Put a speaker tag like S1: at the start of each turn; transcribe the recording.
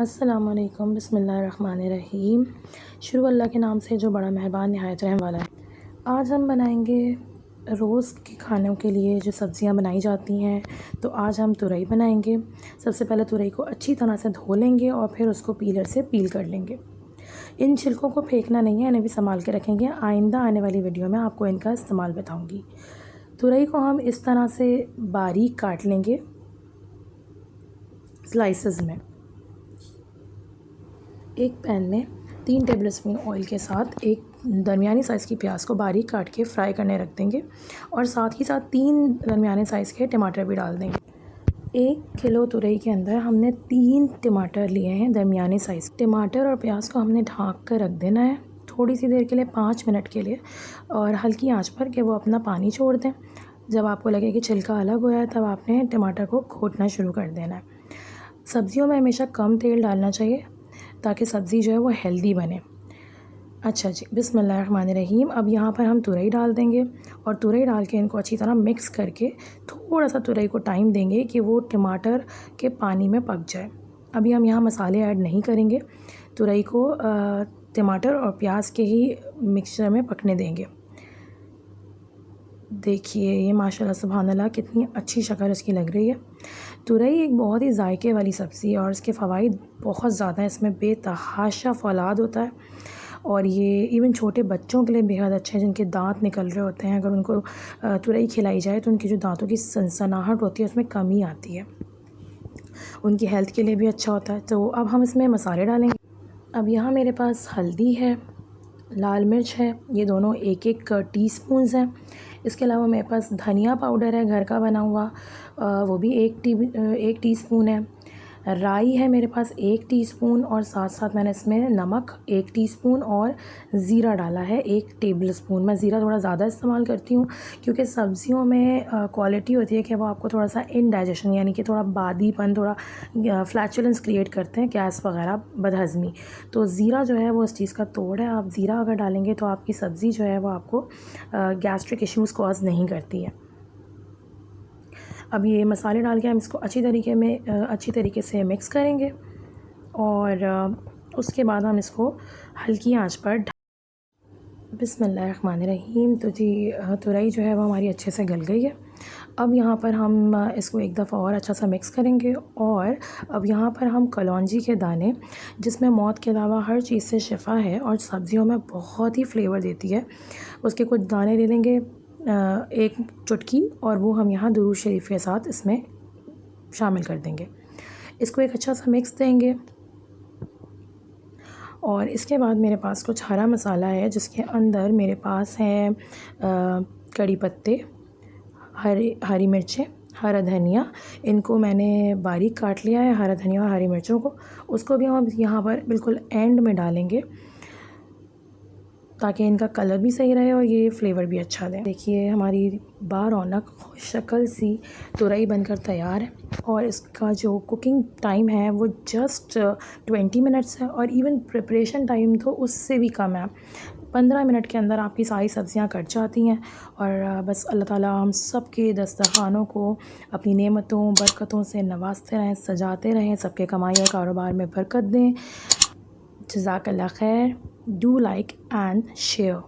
S1: अस्सलामुअलैकुम बिस्मिल्लाहिर्रहमानिर्रहीम। शुरू अल्लाह के नाम से जो बड़ा मेहरबान नहायत रहम वाला है। आज हम बनाएंगे रोज़ के खानों के लिए जो सब्ज़ियां बनाई जाती हैं। तो आज हम तुरई बनाएंगे। सबसे पहले तुरई को अच्छी तरह से धो लेंगे और फिर उसको पीलर से पील कर लेंगे। इन छिलकों को फेंकना नहीं है, इन्हें भी संभाल के रखेंगे। आइंदा आने वाली वीडियो में आपको इनका इस्तेमाल बताऊँगी। तुरई को हम इस तरह से बारीक काट लेंगे स्लाइसेस में। एक पैन में 3 टेबलस्पून ऑयल के साथ एक दरमियानी साइज़ की प्याज को बारीक काट के फ्राई करने रख देंगे और साथ ही साथ 3 दरमियाने साइज़ के टमाटर भी डाल देंगे। 1 किलो तुरई के अंदर हमने 3 टमाटर लिए हैं दरमियाने साइज़। टमाटर और प्याज को हमने ढक कर रख देना है थोड़ी सी देर के लिए, 5 मिनट के लिए, और हल्की आंच पर कि वो अपना पानी छोड़ दें। जब आपको लगे कि छिलका अलग हो जाए तब आपने टमाटर को घोटना शुरू कर देना है। सब्ज़ियों में हमेशा कम तेल डालना चाहिए ताकि सब्ज़ी जो है वो हेल्दी बने। अच्छा जी, बिस्मिल्लाहिर्रहमानिर्रहीम। अब यहाँ पर हम तुरई डाल देंगे और तुरई डाल के इनको अच्छी तरह मिक्स करके थोड़ा सा तुरई को टाइम देंगे कि वो टमाटर के पानी में पक जाए। अभी हम यहाँ मसाले ऐड नहीं करेंगे, तुरई को टमाटर और प्याज के ही मिक्सचर में पकने देंगे। देखिए ये माशाल्लाह सुभानअल्लाह कितनी अच्छी शक्ल इसकी लग रही है। तुरई एक बहुत ही जायके वाली सब्ज़ी है और इसके फ़वाइद बहुत ज़्यादा हैं। इसमें बेतहाशा फ़ौलाद होता है और ये इवन छोटे बच्चों के लिए बेहद अच्छा है जिनके दांत निकल रहे होते हैं। अगर उनको तुरई खिलाई जाए तो उनकी जो दांतों की सनसनाहट होती है उसमें कमी आती है। उनकी हेल्थ के लिए भी अच्छा होता है। तो अब हम इसमें मसाले डालेंगे। अब यहाँ मेरे पास हल्दी है, लाल मिर्च है, ये दोनों 1-1 टीस्पून्स हैं। इसके अलावा मेरे पास धनिया पाउडर है घर का बना हुआ, वो भी 1 टीस्पून है। राई है मेरे पास 1 टीस्पून और साथ साथ मैंने इसमें नमक 1 टीस्पून और ज़ीरा डाला है 1 टेबलस्पून। मैं ज़ीरा थोड़ा ज़्यादा इस्तेमाल करती हूँ क्योंकि सब्ज़ियों में क्वालिटी होती है कि वो आपको थोड़ा सा इनडाइजेशन यानी कि थोड़ा बादीपन, थोड़ा फ्लैचुलेंस क्रिएट करते हैं, गैस वगैरह, बदहज़मी। तो ज़ीरा जो है वो इस चीज़ का तोड़ है। आप ज़ीरा अगर डालेंगे तो आपकी सब्ज़ी जो है वो आपको गैस्ट्रिक इश्यूज़ कॉज नहीं करती है। अब ये मसाले डाल के हम इसको अच्छी तरीके से मिक्स करेंगे और उसके बाद हम इसको हल्की आंच पर बिस्मिल्लाहिर्रहमानिर्रहीम। तो जी तुरई जो है वो हमारी अच्छे से गल गई है। अब यहाँ पर हम इसको एक दफ़ा और अच्छा सा मिक्स करेंगे और अब यहाँ पर हम कलौंजी के दाने, जिसमें मौत के अलावा हर चीज़ से शिफा है और सब्ज़ियों में बहुत ही फ्लेवर देती है, उसके कुछ दाने ले लेंगे, 1 चुटकी, और वो हम यहाँ दुरूद शरीफ के साथ इसमें शामिल कर देंगे। इसको एक अच्छा सा मिक्स देंगे और इसके बाद मेरे पास कुछ हरा मसाला है जिसके अंदर मेरे पास है कड़ी पत्ते, हरी मिर्चें, हरा धनिया। इनको मैंने बारीक काट लिया है, हरा धनिया और हरी मिर्चों को। उसको भी हम यहाँ पर बिल्कुल एंड में डालेंगे ताकि इनका कलर भी सही रहे और ये फ्लेवर भी अच्छा दे। देखिए हमारी बारौनक शक्ल सी तुरई बनकर तैयार है और इसका जो कुकिंग टाइम है वो जस्ट 20 मिनट्स है और इवन प्रिपरेशन टाइम तो उससे भी कम है। 15 मिनट के अंदर आपकी सारी सब्ज़ियां कट जाती हैं और बस अल्लाह ताला हम सब के दस्तरखानों को अपनी नेमतों बरकतों से नवाजते रहें, सजाते रहें, सबके कमाई और कारोबार में बरकत दें। जज़ाकल्लाह खैर। Do like and share.